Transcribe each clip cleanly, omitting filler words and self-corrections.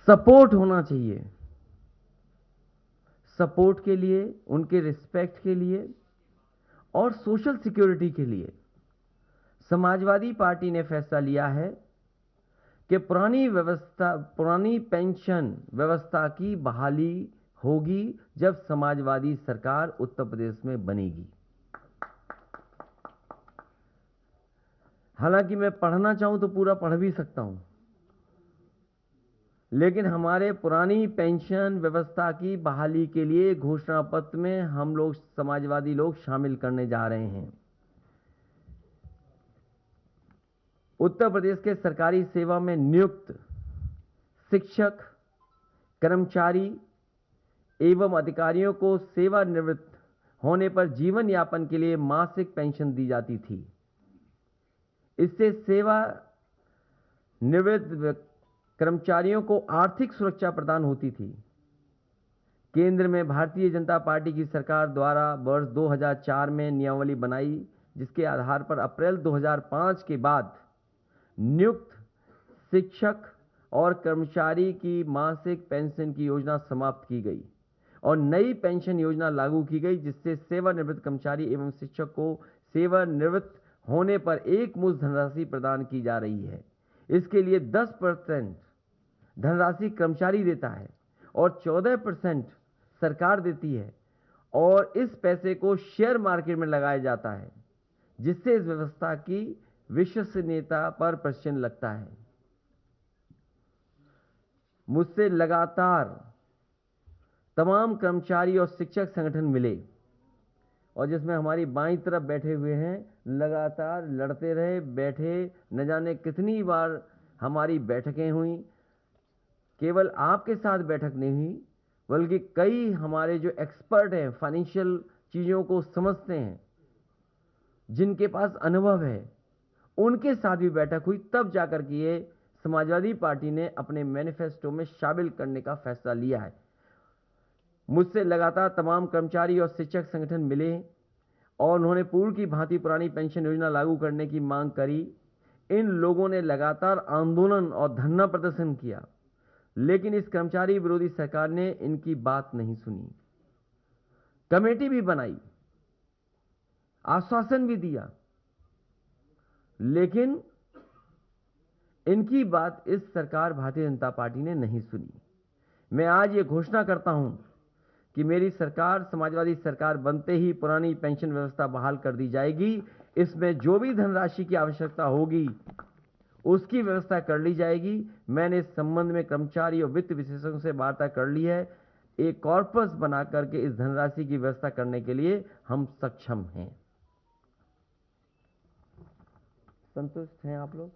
Support होना चाहिए। Support के लिए, उनके रिस्पेक्ट के लिए और सोशल सिक्योरिटी के लिए समाजवादी पार्टी ने फैसला लिया है कि पुरानी पेंशन व्यवस्था की बहाली होगी जब समाजवादी सरकार उत्तर प्रदेश में बनेगी। हालांकि मैं पढ़ना चाहूं तो पूरा पढ़ भी सकता हूं, लेकिन हमारे पुरानी पेंशन व्यवस्था की बहाली के लिए घोषणा पत्र में हम लोग समाजवादी लोग शामिल करने जा रहे हैं। उत्तर प्रदेश के सरकारी सेवा में नियुक्त शिक्षक, कर्मचारी एवं अधिकारियों को सेवानिवृत्त होने पर जीवन यापन के लिए मासिक पेंशन दी जाती थी। इससे सेवानिवृत्त कर्मचारियों को आर्थिक सुरक्षा प्रदान होती थी। केंद्र में भारतीय जनता पार्टी की सरकार द्वारा वर्ष 2004 में नियमावली बनाई, जिसके आधार पर अप्रैल 2005 के बाद नियुक्त शिक्षक और कर्मचारी की मासिक पेंशन की योजना समाप्त की गई और नई पेंशन योजना लागू की गई, जिससे सेवानिवृत्त कर्मचारी एवं शिक्षक को सेवानिवृत्त होने पर एकमुश्त धनराशि प्रदान की जा रही है। इसके लिए 10% धनराशि कर्मचारी देता है और 14% सरकार देती है और इस पैसे को शेयर मार्केट में लगाया जाता है, जिससे इस व्यवस्था की विश्वसनीयता पर प्रश्न लगता है। मुझसे लगातार तमाम कर्मचारी और शिक्षक संगठन मिले और जिसमें हमारी बाईं तरफ बैठे हुए हैं, लगातार लड़ते रहे, बैठे, न जाने कितनी बार हमारी बैठकें हुई। केवल आपके साथ बैठक नहीं हुई, बल्कि कई हमारे जो एक्सपर्ट हैं, फाइनेंशियल चीजों को समझते हैं, जिनके पास अनुभव है, उनके साथ भी बैठक हुई। तब जाकर के ये समाजवादी पार्टी ने अपने मैनिफेस्टो में शामिल करने का फैसला लिया है। मुझसे लगातार तमाम कर्मचारी और शिक्षक संगठन मिले और उन्होंने पूर्व की भांति पुरानी पेंशन योजना लागू करने की मांग करी। इन लोगों ने लगातार आंदोलन और धरना प्रदर्शन किया, लेकिन इस कर्मचारी विरोधी सरकार ने इनकी बात नहीं सुनी। कमेटी भी बनाई, आश्वासन भी दिया, लेकिन इनकी बात इस सरकार भारतीय जनता पार्टी ने नहीं सुनी। मैं आज ये घोषणा करता हूं कि मेरी सरकार, समाजवादी सरकार बनते ही पुरानी पेंशन व्यवस्था बहाल कर दी जाएगी। इसमें जो भी धनराशि की आवश्यकता होगी उसकी व्यवस्था कर ली जाएगी। मैंने इस संबंध में कर्मचारी और वित्त विशेषज्ञों से वार्ता कर ली है। एक कॉर्पस बना करके इस धनराशि की व्यवस्था करने के लिए हम सक्षम हैं। संतुष्ट हैं आप लोग?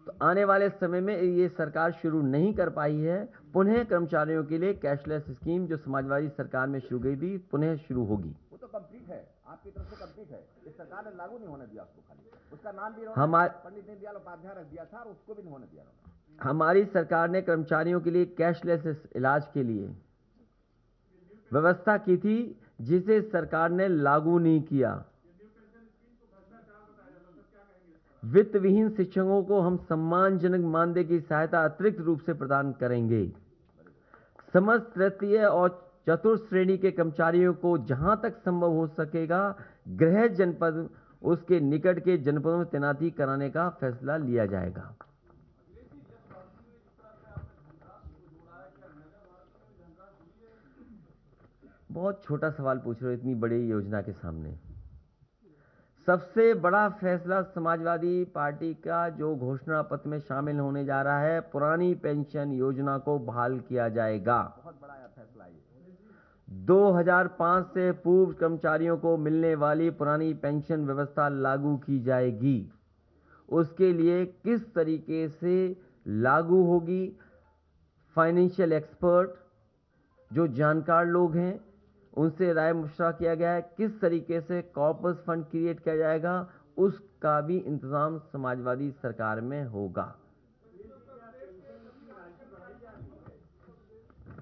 तो आने वाले समय में ये सरकार शुरू नहीं कर पाई है, पुनः कर्मचारियों के लिए कैशलेस स्कीम जो समाजवादी सरकार में शुरू गई थी, पुनः शुरू होगी। वो तो कंप्लीट है, आपकी तरफ से कंप्लीट है। इस सरकार ने लागू नहीं होने दिया उसको, खाली उसका नाम भी पंडित दीनदयाल उपाध्याय रख दिया था और उसको भी नहीं होने दिया। हमारी सरकार ने कर्मचारियों के लिए कैशलेस इलाज के लिए व्यवस्था की थी, जिसे सरकार ने लागू नहीं किया। वित्त विहीन शिक्षकों को हम सम्मानजनक मानदेय की सहायता अतिरिक्त रूप से प्रदान करेंगे। समस्त तृतीय और चतुर्थ श्रेणी के कर्मचारियों को जहां तक संभव हो सकेगा गृह जनपद, उसके निकट के जनपदों में तैनाती कराने का फैसला लिया जाएगा। बहुत छोटा सवाल पूछ रहे हो इतनी बड़ी योजना के सामने। सबसे बड़ा फैसला समाजवादी पार्टी का जो घोषणा पत्र में शामिल होने जा रहा है, पुरानी पेंशन योजना को बहाल किया जाएगा। बहुत बड़ा फैसला है। 2005 से पूर्व कर्मचारियों को मिलने वाली पुरानी पेंशन व्यवस्था लागू की जाएगी। उसके लिए किस तरीके से लागू होगी, फाइनेंशियल एक्सपर्ट जो जानकार लोग हैं उनसे राय मशवरा किया गया है। किस तरीके से कॉर्पस फंड क्रिएट किया जाएगा, उसका भी इंतजाम समाजवादी सरकार में होगा।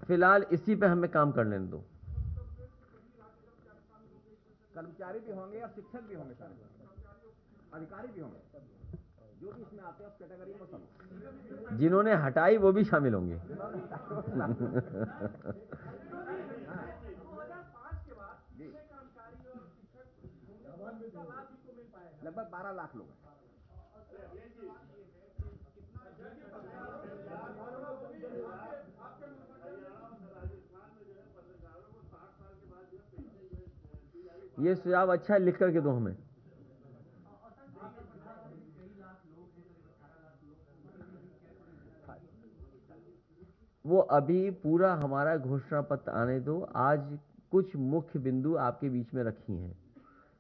फिलहाल इसी पे हमें काम कर लेने दो। कर्मचारी भी होंगे और शिक्षक भी होंगे, सारे अधिकारी भी होंगे, जो भी इसमें आते हैं उस कैटेगरी में सब। जिन्होंने हटाई वो भी शामिल होंगे। लगभग 12 लाख लोग हैं। ये सुझाव अच्छा है, लिख करके दो हमें। वो अभी पूरा हमारा घोषणा पत्र आने दो। आज कुछ मुख्य बिंदु आपके बीच में रखी हैं।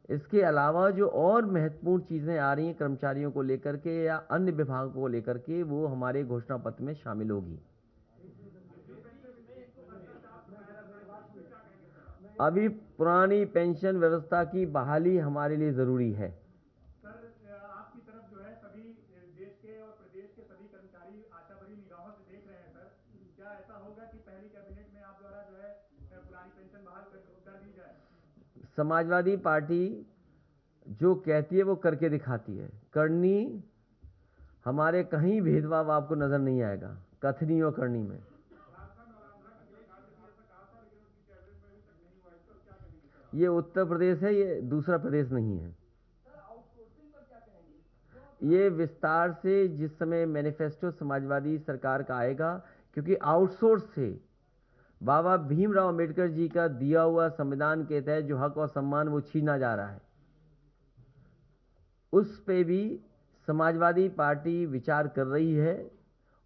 इसके अलावा जो और महत्वपूर्ण चीजें आ रही हैं कर्मचारियों को लेकर के या अन्य विभागों को लेकर के, वो हमारे घोषणा पत्र में शामिल होगी। अभी पुरानी पेंशन व्यवस्था की बहाली हमारे लिए जरूरी है। सर, आपकी तरफ जो है सभी देश के और प्रदेश के सभी कर्मचारी आशा भरी निगाहों से देख रहे हैं। सर, क्या ऐसा होगा कि पहली कैबिनेट में आप द्वारा जो है पुरानी पेंशन बहाल कर दी जाए? समाजवादी पार्टी जो कहती है वो करके दिखाती है। करनी हमारे कहीं भेदभाव आपको नजर नहीं आएगा, कथनी और करनी में। ये उत्तर प्रदेश है, ये दूसरा प्रदेश नहीं है। ये विस्तार से जिस समय मैनिफेस्टो समाजवादी सरकार का आएगा, क्योंकि आउटसोर्स से बाबा भीमराव अंबेडकर जी का दिया हुआ संविधान के तहत जो हक और सम्मान वो छीना जा रहा है, उस पे भी समाजवादी पार्टी विचार कर रही है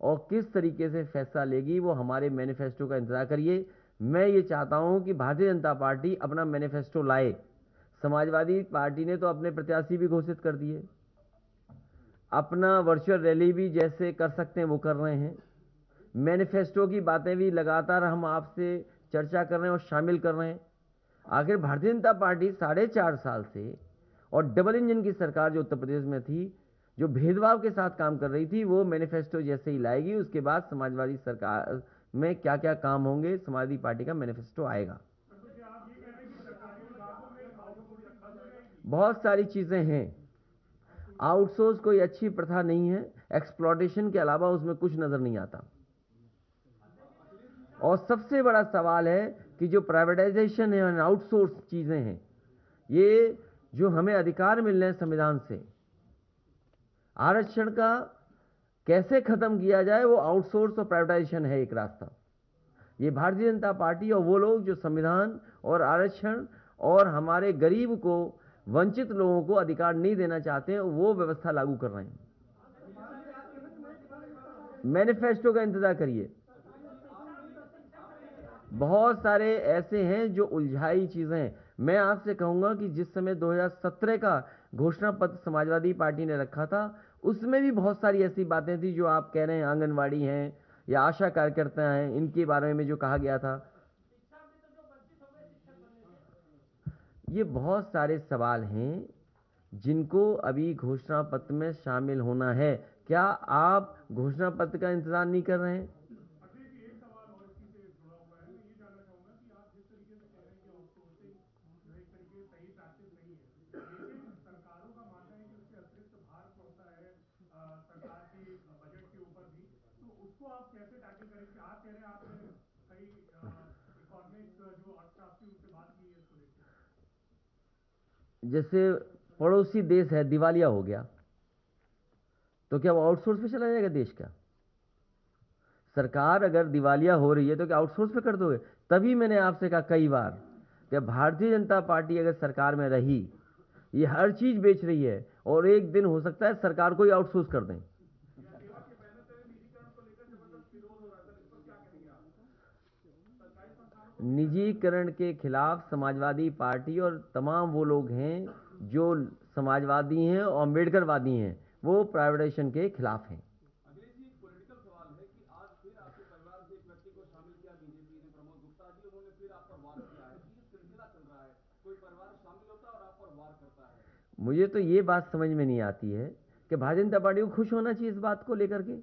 और किस तरीके से फैसला लेगी वो हमारे मैनिफेस्टो का इंतजार करिए। मैं ये चाहता हूं कि भारतीय जनता पार्टी अपना मैनिफेस्टो लाए। समाजवादी पार्टी ने तो अपने प्रत्याशी भी घोषित कर दिए, अपना वर्चुअल रैली भी जैसे कर सकते हैं वो कर रहे हैं, मैनिफेस्टो की बातें भी लगातार हम आपसे चर्चा कर रहे हैं और शामिल कर रहे हैं। आखिर भारतीय जनता पार्टी 4.5 साल से और डबल इंजन की सरकार जो उत्तर प्रदेश में थी, जो भेदभाव के साथ काम कर रही थी, वो मैनिफेस्टो जैसे ही लाएगी उसके बाद समाजवादी सरकार में क्या क्या काम होंगे, समाजवादी पार्टी का मैनिफेस्टो आएगा। बहुत सारी चीजें हैं। आउटसोर्स कोई अच्छी प्रथा नहीं है, एक्सप्लॉयटेशन के अलावा उसमें कुछ नजर नहीं आता। और सबसे बड़ा सवाल है कि जो प्राइवेटाइजेशन है और आउटसोर्स चीजें हैं, ये जो हमें अधिकार मिल रहे हैं संविधान से, आरक्षण का कैसे खत्म किया जाए, वो आउटसोर्स और प्राइवेटाइजेशन है एक रास्ता। ये भारतीय जनता पार्टी और वो लोग जो संविधान और आरक्षण और हमारे गरीब को, वंचित लोगों को अधिकार नहीं देना चाहते हैं, वो व्यवस्था लागू कर रहे हैं। मैनिफेस्टो का इंतजार करिए। बहुत सारे ऐसे हैं जो उलझाई चीजें हैं। मैं आपसे कहूंगा कि जिस समय 2017 का घोषणा पत्र समाजवादी पार्टी ने रखा था, उसमें भी बहुत सारी ऐसी बातें थी जो आप कह रहे हैं, आंगनवाड़ी हैं या आशा कार्यकर्ता हैं, इनके बारे में जो कहा गया था। ये बहुत सारे सवाल हैं जिनको अभी घोषणा पत्र में शामिल होना है। क्या आप घोषणा पत्र का इंतजार नहीं कर रहे हैं? जैसे पड़ोसी देश है, दिवालिया हो गया, तो क्या वो आउटसोर्स पे चला जाएगा देश का? सरकार अगर दिवालिया हो रही है तो क्या आउटसोर्स पे कर दोगे? तभी मैंने आपसे कहा कई बार कि भारतीय जनता पार्टी अगर सरकार में रही, ये हर चीज बेच रही है और एक दिन हो सकता है सरकार को ही आउटसोर्स कर दें। निजीकरण के खिलाफ समाजवादी पार्टी और तमाम वो लोग हैं जो समाजवादी हैं और अम्बेडकरवादी हैं, वो प्राइवेटाइजेशन के खिलाफ हैं। अखिलेश जी, एक पॉलिटिकल सवाल है कि आज फिर आपके परिवार से एक व्यक्ति को शामिल किया बीजेपी ने, प्रमोद गुप्ता जी, उन्होंने फिर आप पर वार किया है। ये सिलसिला चल रहा है, कोई परिवार शामिल होता है और आप पर वार करता है। मुझे तो ये बात समझ में नहीं आती है कि भारतीय जनता पार्टी को खुश होना चाहिए इस बात को लेकर के।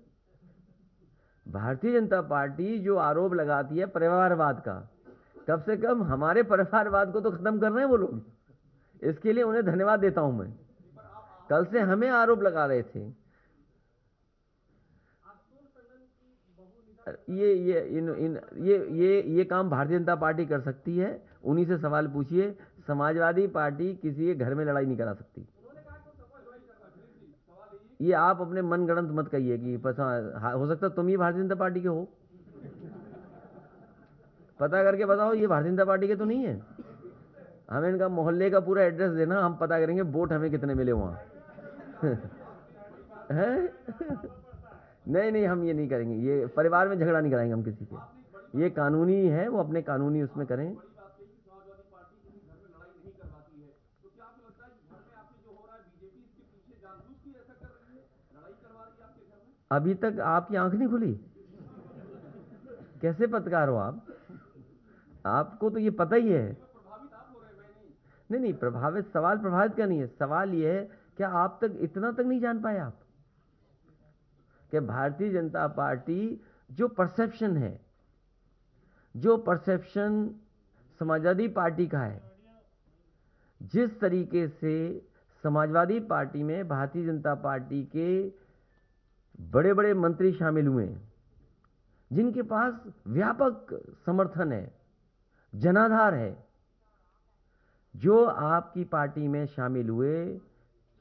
भारतीय जनता पार्टी जो आरोप लगाती है परिवारवाद का, कम से कम हमारे परिवारवाद को तो खत्म कर रहे हैं वो लोग। इसके लिए उन्हें धन्यवाद देता हूं मैं। कल से हमें आरोप लगा रहे थे ये काम भारतीय जनता पार्टी कर सकती है। उन्हीं से सवाल पूछिए। समाजवादी पार्टी किसी के घर में लड़ाई नहीं करा सकती। ये आप अपने मनगढ़ंत मत कहिए कि हो सकता तुम ही भारतीय जनता पार्टी के हो। पता करके बताओ ये भारतीय जनता पार्टी के तो नहीं है। हमें इनका मोहल्ले का पूरा एड्रेस देना, हम पता करेंगे वोट हमें कितने मिले वहां। है? नहीं, हम ये नहीं करेंगे। ये परिवार में झगड़ा नहीं कराएंगे हम किसी के। ये कानूनी है, वो अपने कानूनी उसमें करें। समाजवादी पार्टी किसी घर में लड़ाई नहीं करवाती है, तो क्या आपको लगता है कि घर में आपके जो हो रहा है बीजेपी इसके पीछे जानबूझ के ऐसा कर रही है, लड़ाई करवा रही है आपके घर में? अभी तक आपकी आंख नहीं खुली? कैसे पत्रकार हो आप? आपको तो ये पता ही है। प्रभावित आप हो रहे हैं, मैं नहीं। नहीं, प्रभावित, सवाल प्रभावित का नहीं है। सवाल ये है क्या आप तक इतना तक नहीं जान पाए आप कि भारतीय जनता पार्टी जो परसेप्शन है, जो परसेप्शन समाजवादी पार्टी का है, जिस तरीके से समाजवादी पार्टी में भारतीय जनता पार्टी के बड़े बड़े मंत्री शामिल हुए, जिनके पास व्यापक समर्थन है, जनाधार है, जो आपकी पार्टी में शामिल हुए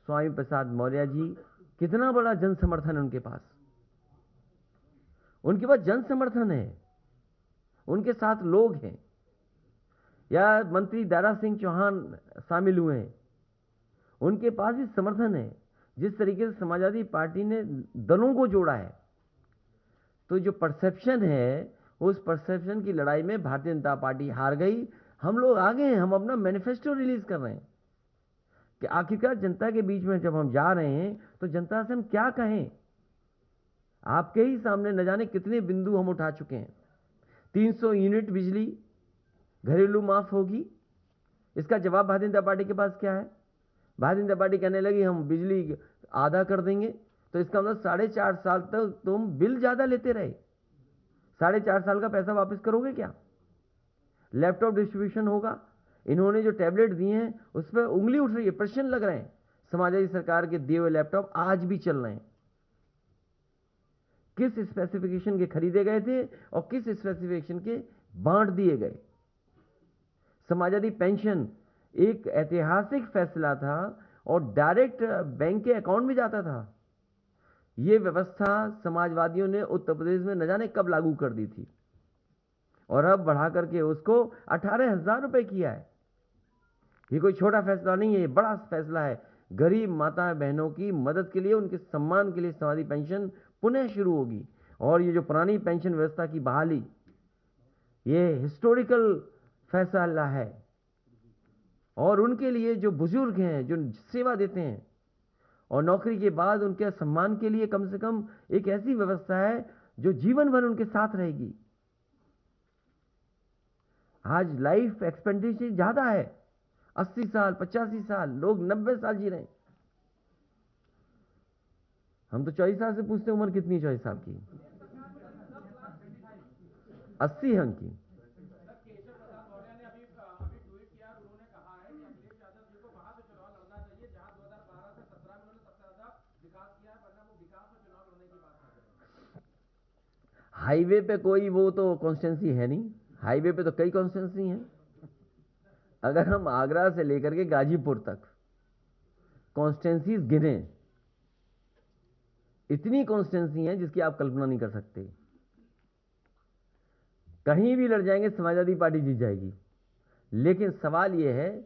स्वामी प्रसाद मौर्य जी, कितना बड़ा जन समर्थन है उनके पास। उनके पास जन समर्थन है, उनके साथ लोग हैं। या मंत्री दारा सिंह चौहान शामिल हुए हैं, उनके पास भी समर्थन है। जिस तरीके से समाजवादी पार्टी ने दलों को जोड़ा है, तो जो परसेप्शन है, उस परसेप्शन की लड़ाई में भारतीय जनता पार्टी हार गई। हम लोग आगे हैं, हम अपना मैनिफेस्टो रिलीज कर रहे हैं कि आखिरकार जनता के बीच में जब हम जा रहे हैं तो जनता से हम क्या कहें। आपके ही सामने न जाने कितने बिंदु हम उठा चुके हैं। 300 यूनिट बिजली घरेलू माफ होगी, इसका जवाब भारतीय जनता पार्टी के पास क्या है? भारतीय जनता पार्टी कहने लगी हम बिजली आधा कर देंगे, तो इसका मतलब 4.5 साल तक तुम बिल ज्यादा लेते रहे। 4.5 साल का पैसा वापस करोगे क्या? लैपटॉप डिस्ट्रीब्यूशन होगा। इन्होंने जो टैबलेट दिए हैं उस पर उंगली उठ रही है, प्रश्न लग रहे हैं। समाजवादी सरकार के दिए हुए लैपटॉप आज भी चल रहे हैं। किस स्पेसिफिकेशन के खरीदे गए थे और किस स्पेसिफिकेशन के बांट दिए गए। समाजवादी पेंशन एक ऐतिहासिक फैसला था और डायरेक्ट बैंक के अकाउंट में जाता था। यह व्यवस्था समाजवादियों ने उत्तर प्रदेश में न जाने कब लागू कर दी थी और अब बढ़ा करके उसको 18,000 रुपए किया है। ये कोई छोटा फैसला नहीं है, ये बड़ा फैसला है। गरीब माता बहनों की मदद के लिए, उनके सम्मान के लिए समाजवादी पेंशन पुनः शुरू होगी। और ये जो पुरानी पेंशन व्यवस्था की बहाली, ये हिस्टोरिकल फैसला है। और उनके लिए जो बुजुर्ग हैं, जो सेवा देते हैं और नौकरी के बाद उनके सम्मान के लिए कम से कम एक ऐसी व्यवस्था है जो जीवन भर उनके साथ रहेगी। आज लाइफ एक्सपेक्टेंसी ज्यादा है, 80 साल 85 साल, लोग 90 साल जी रहे हैं। हम तो 24 साल से पूछते हैं उम्र कितनी 24 साल की? 80 अंक की। केशव प्रसाद मौर्य ने अभी ट्वीट किया, उन्होंने कहा है कि अखिलेश यादव जी को वहां से चुनाव लड़ना चाहिए जहां 2012 से 17 में उन्होंने सबसे ज्यादा विकास किया है, वरना वो विकास में चुनाव लड़ने की बात कर रहे हैं। हाईवे पे कोई वो तो कॉन्स्टिट्यूंसी है नहीं, हाईवे पे तो कई कॉन्स्टिट्यूंसी हैं। अगर हम आगरा से लेकर के गाजीपुर तक कॉन्स्टिट्यूंसीज गिने, इतनी कॉन्स्टिट्यूंसी हैं जिसकी आप कल्पना नहीं कर सकते। कहीं भी लड़ जाएंगे समाजवादी पार्टी जीत जाएगी। लेकिन सवाल यह है,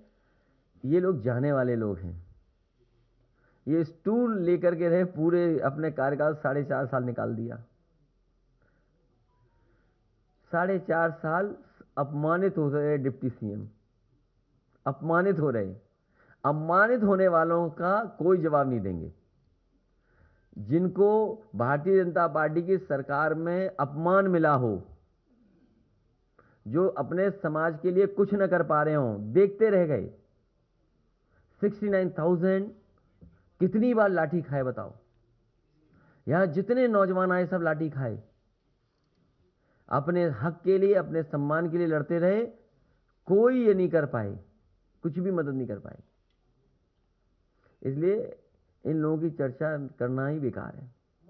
ये लोग जाने वाले लोग हैं। ये स्टूल लेकर के रहे, पूरे अपने कार्यकाल 4.5 साल निकाल दिया। 4.5 साल अपमानित हो रहे डिप्टी सीएम, अपमानित हो रहे। अपमानित होने वालों का कोई जवाब नहीं देंगे। जिनको भारतीय जनता पार्टी की सरकार में अपमान मिला हो, जो अपने समाज के लिए कुछ न कर पा रहे हो, देखते रह गए। 69,000 कितनी बार लाठी खाए बताओ? यहां जितने नौजवान आए सब लाठी खाए, अपने हक के लिए, अपने सम्मान के लिए लड़ते रहे। कोई ये नहीं कर पाए, कुछ भी मदद नहीं कर पाए। इसलिए इन लोगों की चर्चा करना ही बेकार है।